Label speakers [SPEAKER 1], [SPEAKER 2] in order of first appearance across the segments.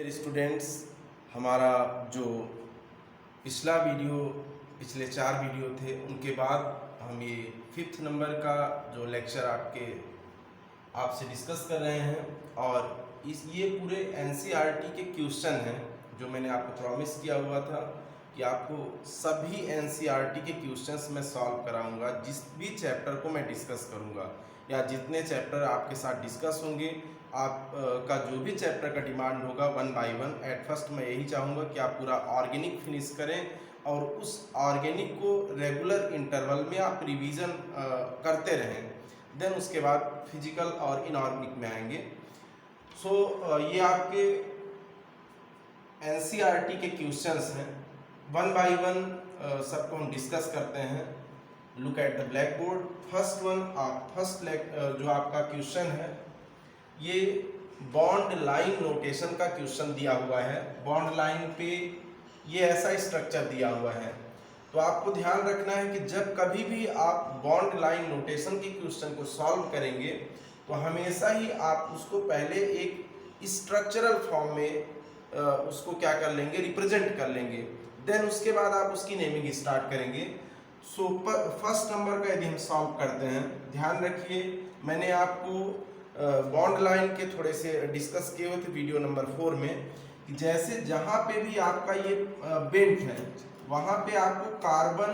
[SPEAKER 1] Dear students, हमारा जो पिछला वीडियो पिछले 4 वीडियो थे उनके बाद हम ये 5th नंबर का जो लेक्चर आपसे डिस्कस कर रहे हैं। और ये पूरे एनसीईआरटी के क्वेश्चन हैं जो मैंने आपको प्रॉमिस किया हुआ था कि आपको सभी एनसीईआरटी के क्वेश्चंस मैं सॉल्व कराऊंगा। जिस भी चैप्टर को मैं डिस्कस करूंगा या जितने चैप्टर आपके साथ डिस्कस होंगे, आप का जो भी चैप्टर का डिमांड होगा 1 बाय 1। एट फर्स्ट मैं यही चाहूँगा कि आप पूरा ऑर्गेनिक फिनिश करें और उस ऑर्गेनिक को रेगुलर इंटरवल में आप रिवीजन करते रहें। देन उसके बाद फिजिकल और इनऑर्गेनिक में आएंगे। ये आपके एनसीईआरटी के क्वेश्चंस हैं। 1 बाय 1 सबको हम डिस्कस करते हैं। Look at the black board. First जो आपका क्वेश्चन है, ये बॉन्ड लाइन नोटेशन का क्वेश्चन दिया हुआ है। बॉन्ड लाइन पे ये ऐसा स्ट्रक्चर दिया हुआ है, तो आपको ध्यान रखना है कि जब कभी भी आप बॉन्ड लाइन नोटेशन के क्वेश्चन को सॉल्व करेंगे तो हमेशा ही आप उसको पहले एक स्ट्रक्चरल फॉर्म में उसको क्या कर लेंगे, रिप्रेजेंट कर लेंगे। देन उसके बाद आप उसकी नेमिंग स्टार्ट करेंगे। फर्स्ट नंबर का यदि हम सॉल्व करते हैं, ध्यान रखिए मैंने आपको बॉन्ड लाइन के थोड़े से डिस्कस किए हुए थे वीडियो नंबर 4 में कि जैसे जहाँ पे भी आपका ये बेंट है वहाँ पे आपको कार्बन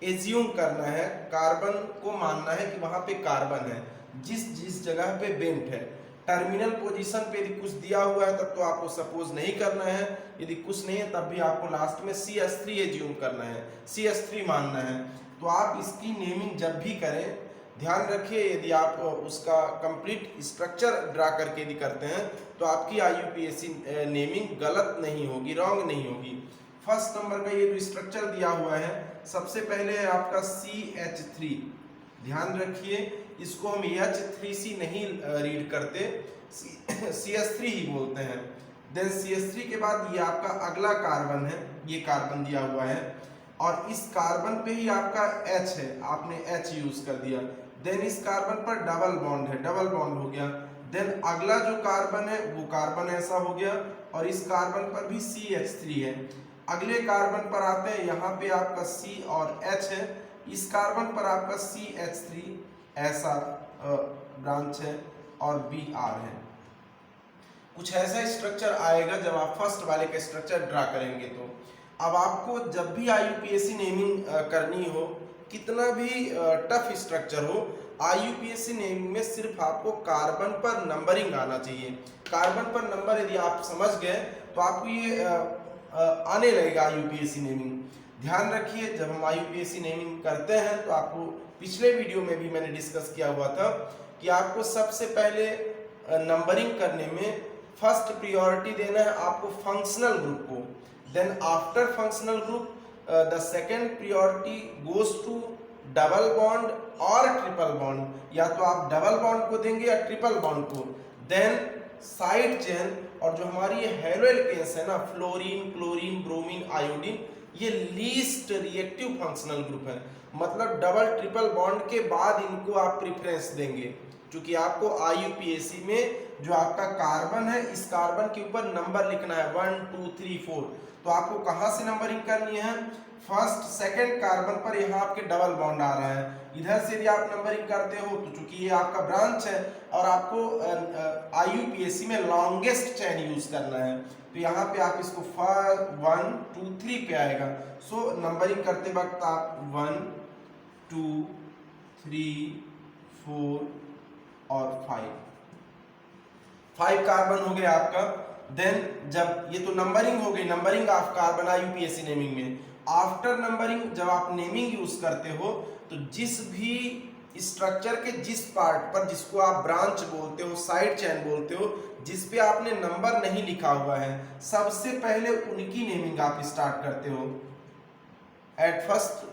[SPEAKER 1] एज्यूम करना है, कार्बन को मानना है कि वहाँ पे कार्बन है। जिस जगह पे बेंट है, टर्मिनल पोजीशन पे यदि कुछ दिया हुआ है तब तो आपको सपोज नहीं करना है, यदि कुछ नहीं है तब भी आपको लास्ट में CH3 एज्यूम करना है, CH3 मानना है। तो आप इसकी नेमिंग जब भी करें ध्यान रखिए, यदि आप उसका कंप्लीट स्ट्रक्चर ड्रा करके यदि करते हैं तो आपकी IUPAC नेमिंग गलत नहीं होगी, रॉन्ग नहीं होगी। फर्स्ट नंबर का ये जो स्ट्रक्चर दिया हुआ है, सबसे पहले है आपका CH3। ध्यान रखिए इसको हम H3C नहीं रीड करते, CH3 ही बोलते हैं। देन CH3 के बाद ये आपका अगला कार्बन है, ये कार्बन दिया हुआ है और इस कार्बन पे ही आपका H है, आपने H यूज कर दिया। देन इस कार्बन पर डबल बॉन्ड है, डबल बॉन्ड हो गया। देन अगला जो कार्बन है वो कार्बन ऐसा हो गया और इस कार्बन पर भी CH3 है। अगले कार्बन पर आते हैं, यहाँ पे आपका C और H है, इस कार्बन पर आपका CH3 ऐसा ब्रांच है और Br है। कुछ ऐसा स्ट्रक्चर आएगा जब आप फर्स्ट वाले का स्ट्रक्चर ड्रा करेंगे। तो अब आपको जब भी IUPAC नेमिंग करनी हो, कितना भी टफ स्ट्रक्चर हो, IUPAC नेमिंग में सिर्फ आपको कार्बन पर नंबरिंग आना चाहिए। कार्बन पर नंबर यदि आप समझ गए तो आपको ये आने लगेगा IUPAC नेमिंग। ध्यान रखिए जब हम IUPAC नेमिंग करते हैं तो आपको पिछले वीडियो में भी मैंने डिस्कस किया हुआ था कि आपको सबसे पहले नंबरिंग करने में फर्स्ट प्रियोरिटी देना है आपको फंक्शनल ग्रुप को। Then after functional group the second priority goes to double bond और ट्रिपल बॉन्ड, या तो आप डबल बॉन्ड को देंगे या ट्रिपल बॉन्ड को। देन साइड चेन और जो हमारी हैलो एल्केन्स है ना, फ्लोरीन, क्लोरीन, ब्रोमीन, आयोडीन, ये लीस्ट रिएक्टिव फंक्शनल ग्रुप है। मतलब डबल ट्रिपल बॉन्ड के बाद इनको आप प्रेफरेंस देंगे, क्योंकि आपको IUPAC में जो आपका कार्बन है इस कार्बन के ऊपर नंबर लिखना है 1 2 3 4। तो आपको कहाँ से नंबरिंग करनी है, फर्स्ट सेकंड कार्बन पर यहाँ आपके डबल बॉन्ड आ रहा है, इधर से भी आप नंबरिंग करते हो तो चूंकि ये आपका ब्रांच है और आपको IUPAC में लॉन्गेस्ट चेन यूज करना है, तो यहाँ पे आप इसको 1 2 3 पे आएगा। सो नंबरिंग करते वक्त आप 1 2 3 4 और 5 कार्बन हो गया आपका। देन जब ये तो नंबरिंग हो गई, numbering of carbon IUPAC naming में। आफ्टर नंबरिंग जब आप नेमिंग यूज करते हो तो जिस भी स्ट्रक्चर के जिस पार्ट पर, जिसको आप ब्रांच बोलते हो, साइड चेन बोलते हो, जिस पे आपने नंबर नहीं लिखा हुआ है, सबसे पहले उनकी नेमिंग आप स्टार्ट करते हो। एट फर्स्ट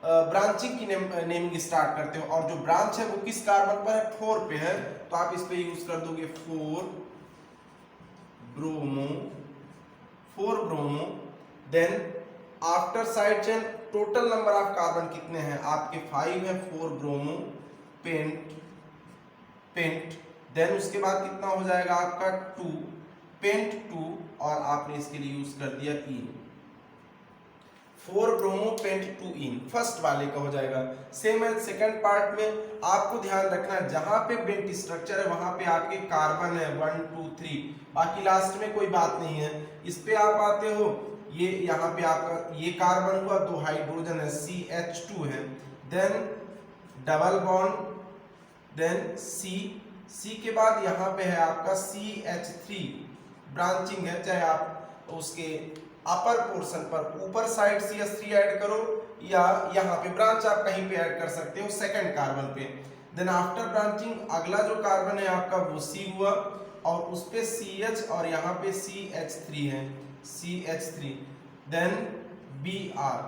[SPEAKER 1] ब्रांचिंग की नेमिंग स्टार्ट करते हो और जो ब्रांच है वो किस कार्बन पर है, 4 पे है, तो आप इस पे यूज कर दोगे 4 bromo. Then after side chain total number of carbon कितने हैं आपके, 5 है, 4 ब्रोमो पेंट। देन उसके बाद कितना हो जाएगा आपका 2 पेंट 2 और आपने इसके लिए यूज कर दिया इन। 4 ब्रोमो पेंट 2 इन फर्स्ट वाले का हो जाएगा। सेम एज सेकंड पार्ट में आपको ध्यान रखना है जहां पे बेंट स्ट्रक्चर है वहां पे आपके कार्बन है 1 2 3, बाकी लास्ट में कोई बात नहीं है। इस पे आप आते हो, ये यहाँ पे आपका ये कार्बन हुआ, 2 हाइड्रोजन है CH2 है, then double bond, then C के बाद यहाँ पे है आपका CH3 ब्रांचिंग है, चाहे आप उसके अपर पोर्शन पर ऊपर साइड CH3 ऐड करो या यहाँ पे ब्रांच आप कहीं पे ऐड कर सकते हो सेकंड कार्बन पे। देन आफ्टर ब्रांचिंग अगला जो कार्बन है आपका वो C हुआ और उस पे CH और यहाँ पे CH3 है, CH3, देन Br।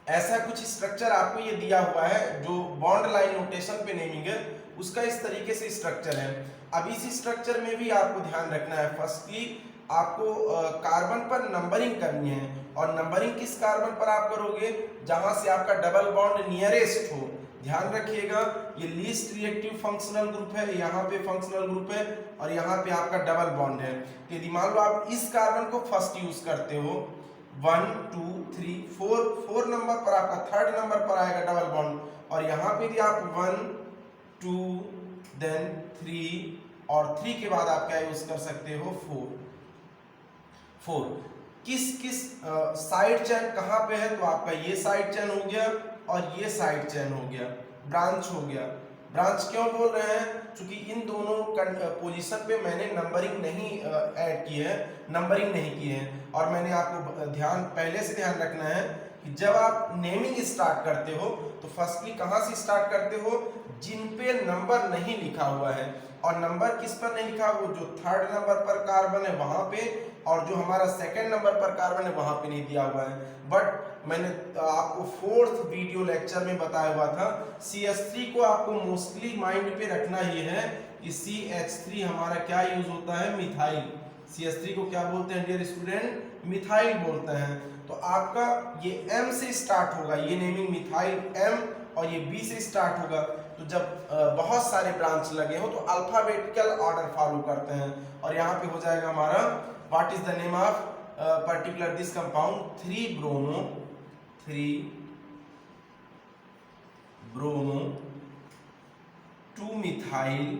[SPEAKER 1] ऐसा कुछ स्ट्रक्चर आपको ये दिया हुआ है जो बॉन्ड लाइन नोटेशन पे नेमिंग है, उसका इस तरीके से स्ट्रक्चर है। अब इस स्ट्रक्चर में भी आपको ध्यान रखना है, फर्स्टली आपको कार्बन पर नंबरिंग करनी है और नंबरिंग किस कार्बन पर आप करोगे जहां से आपका डबल बॉन्ड नियरेस्ट हो। ध्यान रखिएगा ये लीस्ट रिएक्टिव फंक्शनल ग्रुप है, यहाँ पे फंक्शनल ग्रुप है और यहाँ पे आपका डबल बॉन्ड है। तो यदि मान लो आप इस कार्बन को फर्स्ट यूज करते हो 1 2 3 4 नंबर पर आपका थर्ड नंबर पर आएगा डबल बॉन्ड और यहाँ पे भी आप 1 2 देन 3 और 3 के बाद आप क्या यूज कर सकते हो 4। किस साइड चेन कहाँ पे है, तो आपका ये साइड चेन हो गया और ये साइड चेन हो गया, ब्रांच हो गया। ब्रांच क्यों बोल रहे हैं, क्योंकि इन दोनों पोजीशन पे मैंने नंबरिंग नहीं ऐड की है, नंबरिंग नहीं की है। और मैंने आपको पहले से ध्यान रखना है कि जब आप नेमिंग स्टार्ट करते हो तो फर्स्टली कहाँ से स्टार्ट करते हो, जिन पे नंबर नहीं लिखा हुआ है। और नंबर किस पर नहीं लिखा, वो जो थर्ड नंबर पर कार्बन है वहां पे, और जो हमारा सेकंड नंबर पर कार्बन है वहां पे नहीं दिया हुआ है। बट मैंने आपको 4th वीडियो लेक्चर में बताया हुआ था CH3 को आपको मोस्टली माइंड पे रखना ही है कि CH3 हमारा क्या यूज होता है, मिथाइल। CH3 को क्या बोलते हैं डियर स्टूडेंट, मिथाइल बोलते हैं। तो आपका ये M से स्टार्ट होगा, ये नेमिंग मिथाइल M, और ये B से स्टार्ट होगा। तो जब बहुत सारे ब्रांच लगे हो तो अल्फाबेटिकल ऑर्डर फॉलो करते हैं और यहाँ पे हो जाएगा हमारा what is the name of particular this compound 3 bromo 2 methyl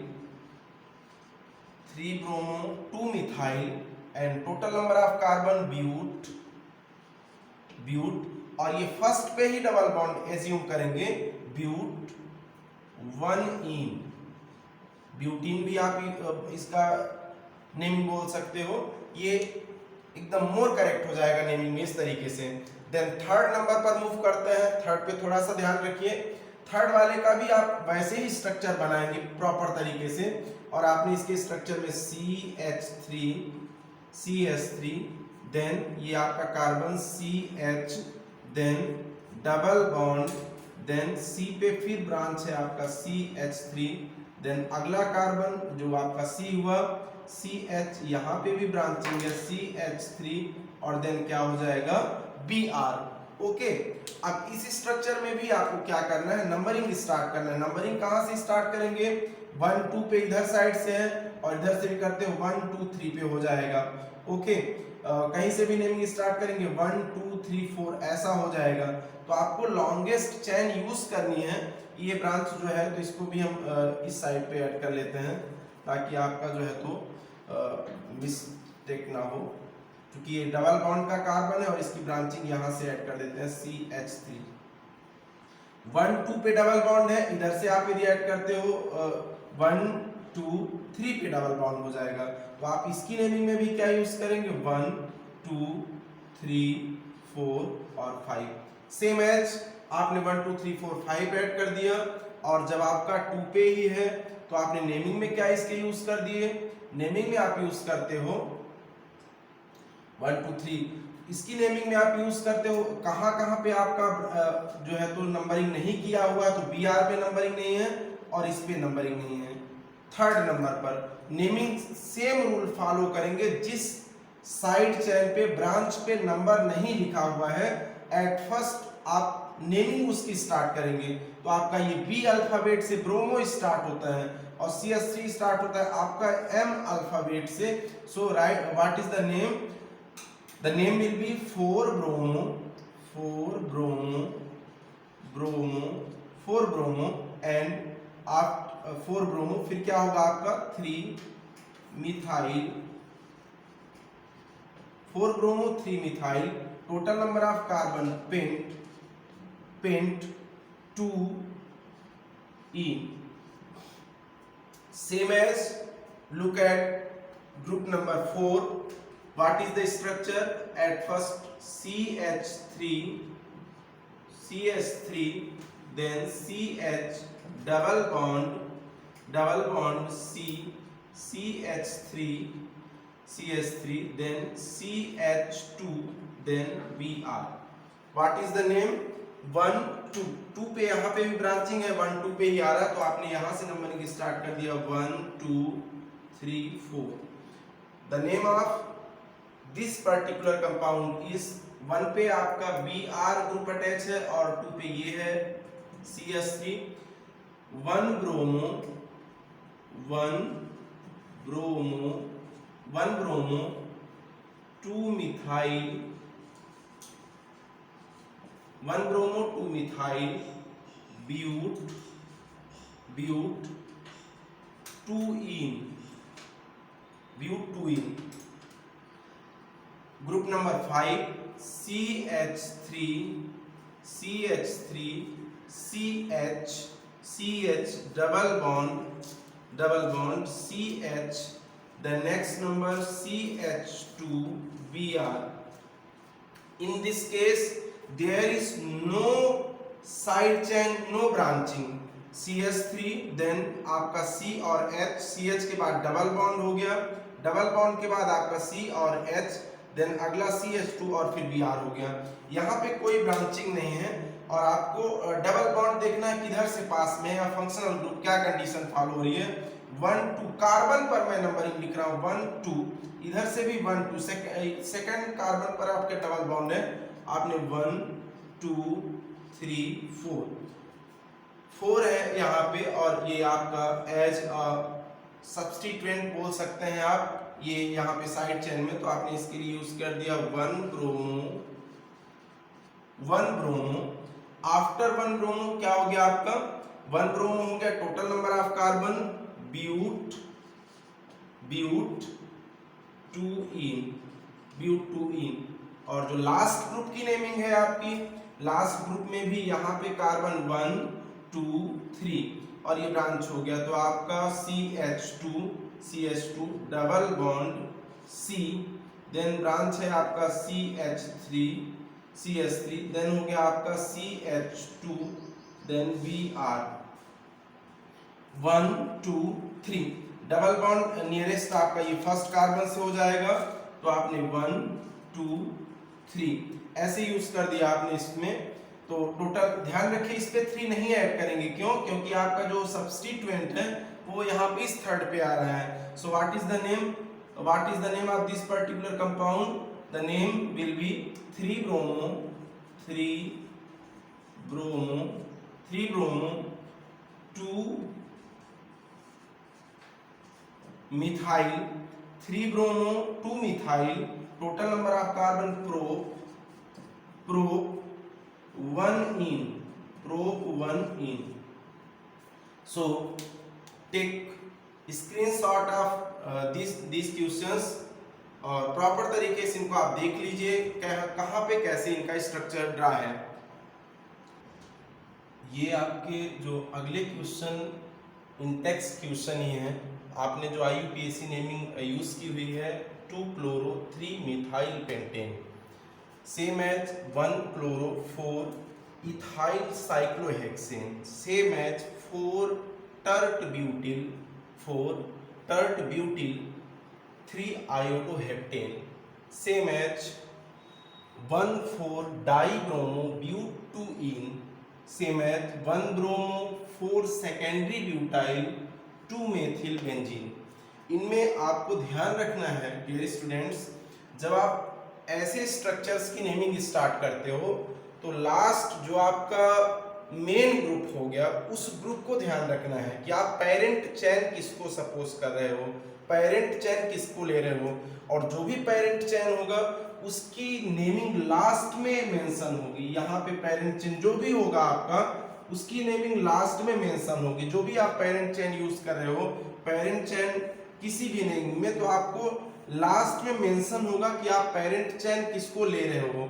[SPEAKER 1] and total number of carbon bute, और ये फर्स्ट पे ही डबल बॉन्ड एज्यूम करेंगे, ब्यूट 1 इन, ब्यूटीन भी आप इसका नेमिंग बोल सकते हो। ये एकदम मोर करेक्ट हो जाएगा नेमिंग में इस तरीके से। देन थर्ड नंबर पर मूव करते हैं। थर्ड पे थोड़ा सा ध्यान रखिए, थर्ड वाले का भी आप वैसे ही स्ट्रक्चर बनाएंगे प्रॉपर तरीके से, और आपने इसके स्ट्रक्चर में CH3 देन ये आपका carbon CH, then double bond, then C पे फिर ब्रांच है आपका CH3, देन अगला कार्बन जो आपका C हुआ CH, यहाँ पे भी ब्रांचिंग है CH3, और देन क्या हो जाएगा Br। ओके, अब इस स्ट्रक्चर में भी आपको क्या करना है, नंबरिंग स्टार्ट करना है। नंबरिंग कहाँ से स्टार्ट करेंगे, 1 2 पे इधर साइड से है और इधर से भी करते हो 1 2 3 पे हो जाएगा। ओके, कहीं से भी नेमिंग स्टार्ट करेंगे 1 2 3 4 ऐसा हो जाएगा। तो आपको लॉन्गेस्ट चेन यूज करनी है। ये ब्रांच जो है तो इसको भी हम इस साइड पे ऐड कर लेते हैं ताकि आपका जो है तो मिस्टेक ना हो, क्योंकि ये डबल बॉन्ड का कार्बन है और इसकी ब्रांचिंग यहाँ से ऐड कर देते हैं CH3। 1 2 पे डबल बॉन्ड है, इधर से आप यदि ऐड करते हो 1 2 3 पे डबल बॉन्ड हो जाएगा। तो आप इसकी नेमिंग में भी क्या यूज करेंगे 1 2 3 4 और 5, सेम एज आपने 1 2 3 4 5 ऐड कर दिया। और जब आपका 2 पे ही है तो आपने नेमिंग में क्या इसके यूज कर दिए, नेमिंग में आप यूज करते हो 1 2 3, इसकी नेमिंग में आप यूज करते हो कहाँ कहाँ पे आपका जो है तो नंबरिंग नहीं किया हुआ, तो Br पे नंबरिंग नहीं है और इस पे नंबरिंग नहीं है। थर्ड नंबर पर नेमिंग सेम रूल फॉलो करेंगे, जिस साइड चेन पे ब्रांच पे नंबर नहीं लिखा हुआ है एट फर्स्ट आप नेमिंग उसकी स्टार्ट करेंगे। तो आपका ये B अल्फाबेट से ब्रोमो स्टार्ट होता है, और CH3 स्टार्ट होता है आपका M अल्फाबेट से। So right, what is the name? The name will be 4-bromo, 4-bromo and आप 4-bromo, फिर क्या होगा आपका 3-methyl, 4-bromo 3-methyl, total number of carbon pent 2-ene. Same as, look at group number 4. What is the structure? At first CH3, then CH double bond C, CH3, then CH2, then Br. What is the name? 1 2 2 पे यहाँ पे भी branching है, 1 2 पे ही आ रहा है, तो आपने यहाँ से नंबरिंग स्टार्ट कर दिया 1 2 3 4. The name of this particular compound is, 1 पे आपका Br ग्रुप अटैच है और 2 पे ये है CH3. 1-bromo 2-methyl, 1-bromo 2-methyl bute 2-ene. Group number 5 CH double bond CH, the next number CH2Br. In this case there is no side chain, no branching. CH3 then आपका C और H, CH के बाद double bond हो गया, double bond के बाद आपका C और H, देन अगला CH2 और फिर Br हो गया. यहाँ पे कोई ब्रांचिंग नहीं है और आपको डबल बॉन्ड देखना है किधर से पास में या फंक्शनल ग्रुप क्या कंडीशन फॉलो हो रही है. 1 2 कार्बन पर मैं नंबरिंग लिख रहा हूँ 1 2, इधर से भी 1 2, सेकंड कार्बन पर आपके डबल बॉन्ड है, आपने 1 2 3 4 है यहाँ पे, और ये आपका एज सब्स्टिट्यूएंट बोल सकते हैं आप, ये यहाँ पे साइड चेन में, तो आपने इसके लिए यूज कर दिया 1-bromo. आफ्टर 1-bromo क्या हो गया आपका? 1-bromo हो गया, total number of carbon bute 2-ene. और जो लास्ट ग्रुप की नेमिंग है आपकी, लास्ट ग्रुप में भी यहाँ पे कार्बन 1 2 3 और ये ब्रांच हो गया, तो आपका CH2 double bond C, then branch है आपका CH3 देन हो गया आपका CH2, then Br 1 2 3. Double bond nearest आपका ये फर्स्ट कार्बन से हो जाएगा, तो आपने 1 2 3 ऐसे यूज कर दिया आपने इसमें. तो टोटल ध्यान रखिए इस पे 3 नहीं ऐड करेंगे, क्यों? क्योंकि आपका जो सब्स्टिट्यूएंट है वो यहाँ पे इस थर्ड पे आ रहा है. So what is the name of this particular compound? The name will B 3-bromo 2-methyl, 3-bromo 2-methyl, total number of carbon prop 1-ene. So take screenshot of these questions और proper तरीके से इनको आप देख लीजिए कहाँ पे कैसे इनका स्ट्रक्चर ड्रा है. ये आपके जो अगले क्वेश्चन इंटेक्स क्वेश्चन ही है, आपने जो IUPAC नेमिंग यूज की हुई है 2-chloro 3-methyl pentane, same as 1-chloro 4-ethyl cyclohexane, same as 4-tert-butyl 3-iodoheptane, same as 1,4-dibromo bute 2-ene, same as 1-bromo 4-secondary butyl 2-methylbenzene. इनमें आपको ध्यान रखना है डियर स्टूडेंट्स, जब आप ऐसे स्ट्रक्चर्स की नेमिंग स्टार्ट करते हो तो लास्ट जो आपका मेन ग्रुप हो गया, उस ग्रुप को ध्यान रखना है कि आप पेरेंट चेन किसको सपोज कर रहे हो, पेरेंट चेन किसको ले रहे हो, और जो भी पेरेंट चेन होगा उसकी नेमिंग लास्ट में मेंशन होगी। यहाँ पे पेरेंट चेन जो भी होगा आपका उसकी नेमिंग लास्ट में मेंशन होगी। जो भी आप पेरेंट चेन यूज कर रहे हो, पेरेंट चेन किसी भी नेमिंग में, तो आपको लास्ट में मेंशन होगा कि आप पेरेंट चेन किसको ले रहे हो।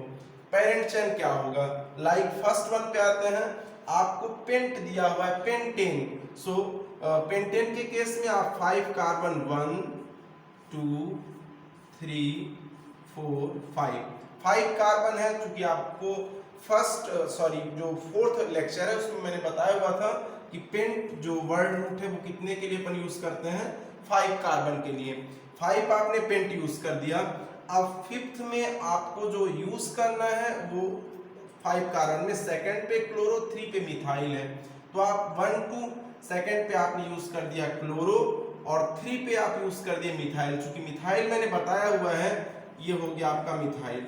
[SPEAKER 1] पेरेंट चेन क्या होगा, लाइक फर्स्ट वन पे आते हैं, आपको पेंट दिया हुआ है पेंटेन, सो पेंटेन के केस में आप 5 कार्बन 1 2 3 4 5 कार्बन है, क्योंकि आपको जो फोर्थ लेक्चर है उसमें मैंने बताया हुआ था कि पेंट जो वर्ड रूट है वो कितने के लिए अपन यूज करते हैं, 5 कार्बन के लिए। 5 आपने पेंट यूज कर दिया। अब फिफ्थ में आपको जो यूज करना है वो 5 कार्बन में सेकंड पे क्लोरो, 3 पे मिथाइल है, तो आप 1 2 सेकंड पे आपने यूज कर दिया क्लोरो और 3 पे आप यूज कर दिए मिथाइल। चूंकि मिथाइल मैंने बताया हुआ है, ये हो गया आपका मिथाइल।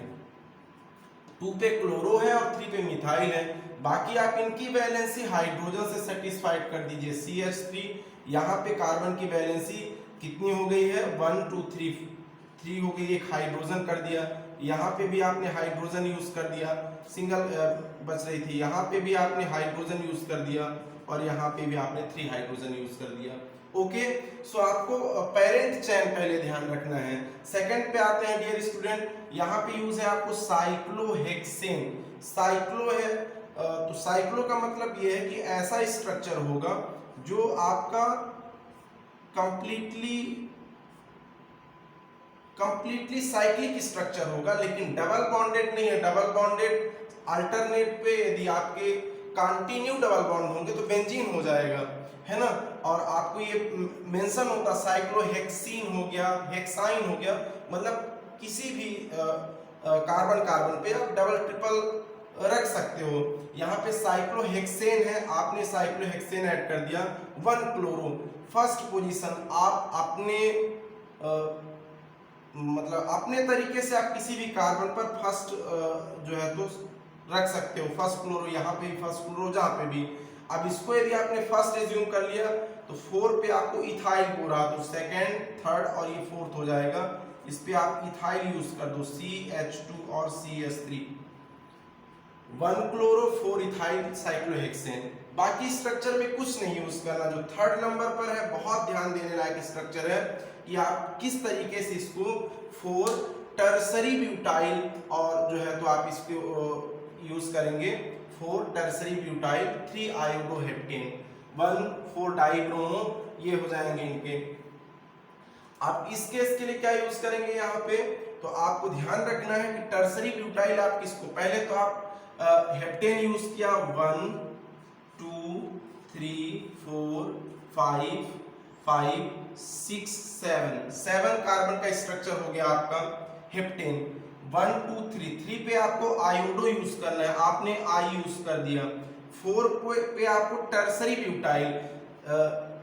[SPEAKER 1] 2 पे क्लोरो है और 3 पे मिथाइल है। बाकी आप इनकी वैलेंसी हाइड्रोजन से सेटिस्फाइड कर दीजिए, CH3। यहाँ पे कार्बन की वैलेंसी कितनी हो गई है, 1 2 3 हो गई, एक हाइड्रोजन कर दिया। यहाँ पे भी आपने हाइड्रोजन यूज कर दिया, सिंगल बच रही थी, यहाँ पे भी आपने हाइड्रोजन यूज कर दिया और यहाँ पे भी आपने 3 हाइड्रोजन यूज कर दिया। ओके, सो आपको पेरेंट चेन पहले ध्यान रखना है। सेकंड पे आते हैं डियर स्टूडेंट, यहाँ पे यूज है आपको साइक्लोहेक्सेन। साइक्लो है तो साइक्लो का मतलब ये है कि ऐसा स्ट्रक्चर होगा जो आपका कंप्लीटली साइक्लिक स्ट्रक्चर होगा, लेकिन डबल बॉन्डेड नहीं है। डबल बॉन्डेड अल्टरनेट पे यदि आपके कंटिन्यू डबल बॉन्ड होंगे तो बेंजीन हो जाएगा, है ना। और आपको ये मेंशन होता साइक्लोहेक्सीन हो गया, हेक्साइन हो गया, मतलब किसी भी कार्बन पे आप डबल ट्रिपल रख सकते हो। यहाँ पे साइक्लोहेक्सेन है, आपने साइक्लोहेक्सेन ऐड कर दिया। 1 क्लोरो फर्स्ट पोजीशन, आप अपने मतलब अपने तरीके से आप किसी भी कार्बन पर फर्स्ट जो है तो रख सकते हो। फर्स्ट क्लोरो, यहाँ पे फर्स्ट क्लोरो, जहाँ पे भी। अब इसको यदि आपने फर्स्ट एज्यूम कर लिया तो 4 पे आपको इथाइल हो रहा, तो सेकंड, थर्ड और ये फोर्थ हो जाएगा। इस पे आप इथाइल यूज कर दो, CH2 और CH3। 1 chloro 4 ethyl cyclohexane. बाकी स्ट्रक्चर में कुछ नहीं यूज करना। जो थर्ड नंबर पर है, बहुत ध्यान देने लायक स्ट्रक्चर है कि आप किस तरीके से इसको 4 टर्सरी ब्यूटाइल और जो है तो आप इसको यूज करेंगे 4 टर्सरी ब्यूटाइल 3 आयोडोहेप्टेन 1 4 डाइब्रोमो, ये हो जाएंगे इनके। आप इस केस के लिए क्या यूज करेंगे यहाँ पे, तो आपको ध्यान रखना है कि टर्सरी ब्यूटाइल आप किसको, पहले तो आप हेप्टेन यूज किया 1 2 3 4 5 5 6 7 कार्बन का स्ट्रक्चर हो गया आपका हेप्टेन। 1 2 3 पे आपको आयोडो यूज करना है, आपने आई यूज कर दिया। 4 पे आपको टर्सरी ब्यूटाइल।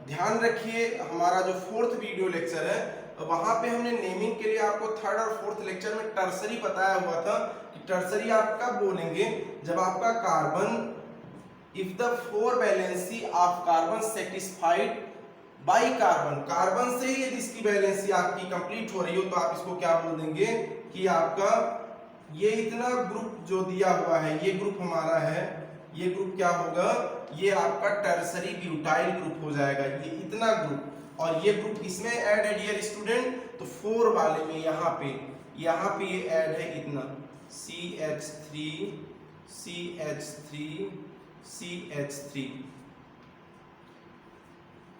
[SPEAKER 1] ध्यान रखिए, हमारा जो फोर्थ वीडियो लेक्चर है वहां पे हमने नेमिंग के लिए आपको थर्ड और फोर्थ लेक्चर में टर्सरी बताया हुआ था कि टर्सरी आप कब बोलेंगे, जब आपका carbon, if the 4 valency of carbon satisfied by carbon, carbon से ही यदि इसकी वैलेंसी आपकी कंप्लीट हो रही हो तो आप इसको क्या बोल देंगे कि आपका ये इतना ग्रुप जो दिया हुआ है, ये ग्रुप हमारा है, ये ग्रुप क्या होगा, ये आपका टर्सरी ब्यूटाइल ग्रुप हो जाएगा, ये इतना ग्रुप। और ये ग्रुप इसमें ऐड है डियर स्टूडेंट, तो 4 वाले में यहाँ पे ये ऐड है इतना CH3 CH3 CH3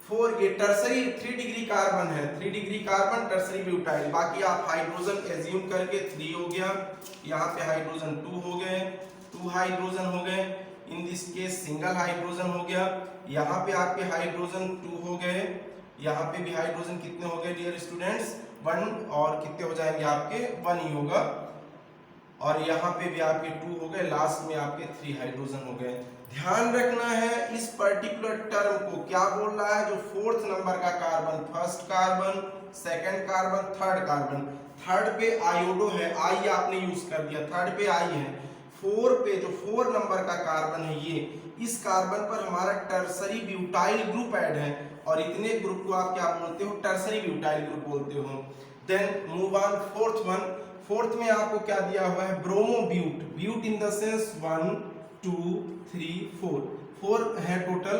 [SPEAKER 1] 4, ये टर्सरी 3 डिग्री कार्बन है, 3 डिग्री कार्बन टर्सरी ब्यूटाइल। बाकी आप हाइड्रोजन एज्यूम करके 3 हो गया, यहाँ पे हाइड्रोजन 2 हो गए, 2 हाइड्रोजन हो गए, in this case single hydrogen हो गया। यहाँ पे आपके हाइड्रोजन 2 हो गए, यहाँ पे भी हाइड्रोजन कितने हो गए डियर स्टूडेंट्स 1, और कितने हो जाएंगे आपके 1 ही होगा, और यहाँ पे भी आपके 2 हो गए, लास्ट में आपके 3 हाइड्रोजन हो गए। ध्यान रखना है इस पर्टिकुलर टर्म को क्या बोल रहा है, जो फोर्थ नंबर का carbon, first carbon, second carbon, third carbon, third पे आयोडो है, आई आपने यूज कर दिया, थर्ड पे आई है, 4 पे जो 4 नंबर का कार्बन है ये, इस कार्बन पर हमारा टर्सरी ब्यूटाइल ग्रुप ऐड है और इतने ग्रुप को आप क्या बोलते हो, टर्सरी ब्यूटाइल ग्रुप बोलते हो। Then move on fourth one. Fourth में आपको क्या दिया हुआ है, bromo bute. Bute in the sense 1 2 3 4 है टोटल,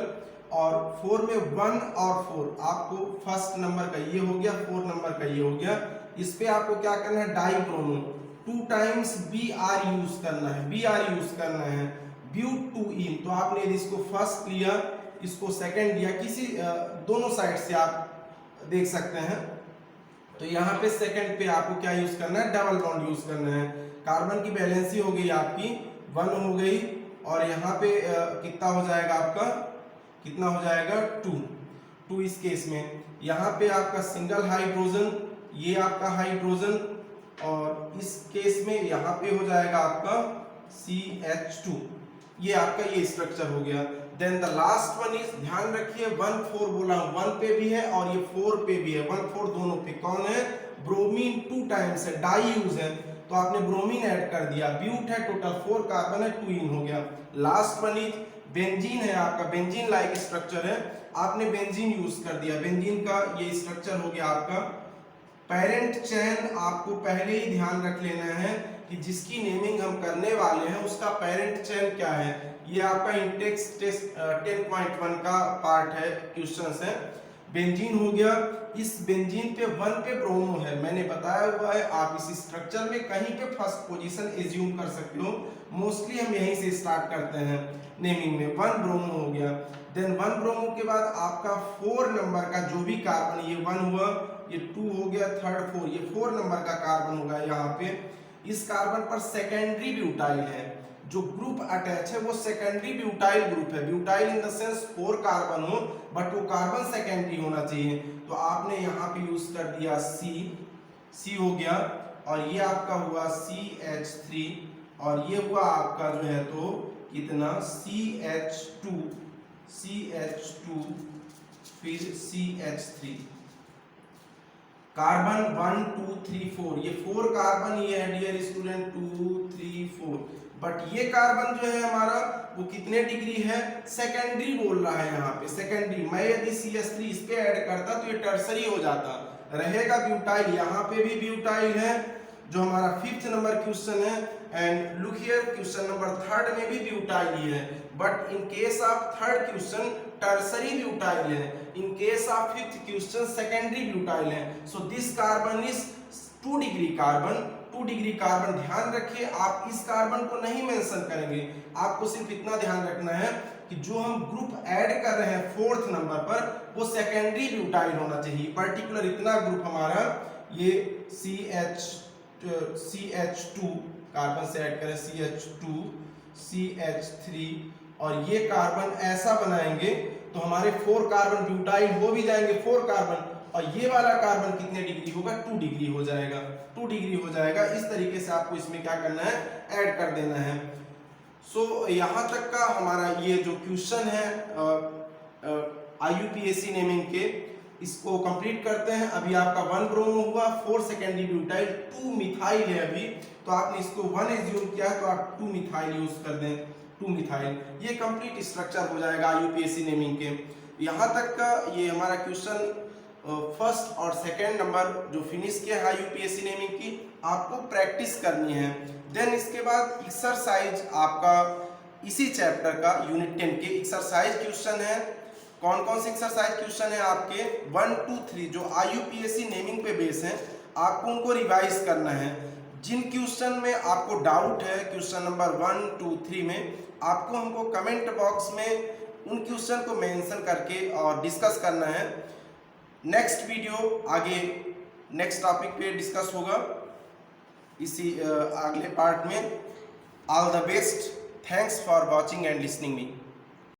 [SPEAKER 1] और 4 में 1 और 4 आपको फर्स्ट नंबर का ये हो गया, 4 नंबर का ये हो गया। इस पे आपको क्या करना है, die bromo 2 times Br use करना है, Br यूज करना है, ब्यूट 2ene। तो आपने इसको फर्स्ट लिया, इसको सेकंड लिया, किसी दोनों साइड से आप देख सकते हैं। तो यहाँ पे सेकंड पे आपको क्या यूज करना है, डबल बॉन्ड यूज करना है। कार्बन की बैलेंसी हो गई आपकी 1 हो गई, और यहाँ पे कितना हो जाएगा आपका, कितना हो जाएगा 2 इस केस में। यहाँ पे आपका सिंगल हाइड्रोजन, ये आपका हाइड्रोजन, और इस केस में यहाँ पे हो जाएगा आपका CH2। ये आपका ये स्ट्रक्चर हो गया। Then the last one is, ध्यान रखिए 1 4 बोला, 1 पे भी है और ये 4 पे भी है, 1 4 दोनों पे। कौन है, ब्रोमीन 2 टाइम्स है, डाई यूज है, तो आपने ब्रोमीन ऐड कर दिया। ब्यूट है, टोटल 4 कार्बन है, 2ene हो गया। लास्ट वन इज बेंजीन है आपका, बेंजीन लाइक स्ट्रक्चर है, आपने बेंजीन यूज कर दिया। बेंजीन का ये स्ट्रक्चर हो गया आपका। पेरेंट चेन आपको पहले ही ध्यान रख लेना है कि जिसकी नेमिंग हम करने वाले हैं उसका पेरेंट चेन क्या है। ये आपका इंटेक्स टेस्ट 10.1 का पार्ट है, क्वेश्चंस है। बेंजीन हो गया, इस बेंजीन पे 1 पे ब्रोमो है, मैंने बताया हुआ है। आप इस स्ट्रक्चर में कहीं पे फर्स्ट पोजीशन एज्यूम कर सकते हो, मोस्टली हम यहीं से स्टार्ट करते हैं नेमिंग में। 1 ब्रोमो हो गया। देन 1 ब्रोमो के बाद आपका 4 नंबर का जो भी कार्बन, ये 1 हुआ, ये 2 हो गया, थर्ड 4, ये 4 नंबर का कार्बन होगा यहाँ पे। इस कार्बन पर सेकेंडरी ब्यूटाइल है, जो ग्रुप अटैच है वो सेकेंडरी ब्यूटाइल ग्रुप है। Butyl in the sense 4 carbon हो, बट वो कार्बन सेकेंडरी होना चाहिए, तो आपने यहाँ पे यूज कर दिया C हो गया, और ये आपका हुआ CH3, और ये हुआ आपका जो है तो कितना, CH2, फिर CH3। कार्बन 1 2 3 4, ये 4 कार्बन ये है डियर स्टूडेंट, 2 3 4, बट ये कार्बन जो है हमारा वो कितने डिग्री है, सेकेंडरी बोल रहा है यहाँ पे, सेकेंडरी। मैं यदि CH3 इस पे ऐड करता तो ये टर्सरी हो जाता, रहेगा ब्यूटाइल। यहाँ पे भी ब्यूटाइल है, जो हमारा 5th नंबर क्वेश्चन है। And look here, question number 3rd में भी ब्यूटाइल ही है, but in case of 3rd question tertiary butyl है, in case of 5th question secondary butyl है। So this carbon is 2 degree carbon, 2 degree carbon. ध्यान रखिए, आप इस कार्बन को नहीं मेंशन करेंगे, आपको सिर्फ इतना ध्यान रखना है कि जो हम ग्रुप ऐड कर रहे हैं 4th नंबर पर, वो सेकेंडरी ब्यूटाइल होना चाहिए। पर्टिकुलर इतना ग्रुप हमारा, ये CH2 कार्बन से ऐड करें, CH2 CH3, और ये कार्बन ऐसा बनाएंगे तो हमारे 4 कार्बन ब्यूटाइल हो भी जाएंगे, 4 कार्बन, और ये वाला कार्बन कितने डिग्री होगा, 2 डिग्री हो जाएगा, 2 डिग्री हो जाएगा। इस तरीके से आपको इसमें क्या करना है, ऐड कर देना है। सो यहाँ तक का हमारा ये जो क्वेश्चन है IUPAC नेमिंग के, इसको कंप्लीट करते हैं। अभी आपका 1 ब्रोमो हुआ, 4 सेकेंडरी ब्यूटाइल, 2 मिथाइल है अभी, तो आपने इसको 1 एज्यूम किया है तो आप 2 मिथाइल यूज कर दें, 2 मिथाइल। ये कंप्लीट स्ट्रक्चर हो जाएगा IUPAC नेमिंग के। यहाँ तक का ये हमारा क्वेश्चन 1st और 2nd नंबर जो फिनिश किया है IUPAC नेमिंग की, आपको प्रैक्टिस करनी है। देन इसके बाद एक्सरसाइज आपका इसी चैप्टर का यूनिट 10 के एक्सरसाइज क्वेश्चन है। कौन कौन से एक्सरसाइज क्वेश्चन है आपके, 1 2 3 जो IUPAC नेमिंग पे बेस है, आपको उनको रिवाइज करना है। जिन क्वेश्चन में आपको डाउट है, क्वेश्चन नंबर 1 2 3 में, आपको हमको कमेंट बॉक्स में उन क्वेश्चन को मेंशन करके और डिस्कस करना है। नेक्स्ट वीडियो आगे नेक्स्ट टॉपिक पे डिस्कस होगा इसी अगले पार्ट में। All the best, thanks for watching and listening me.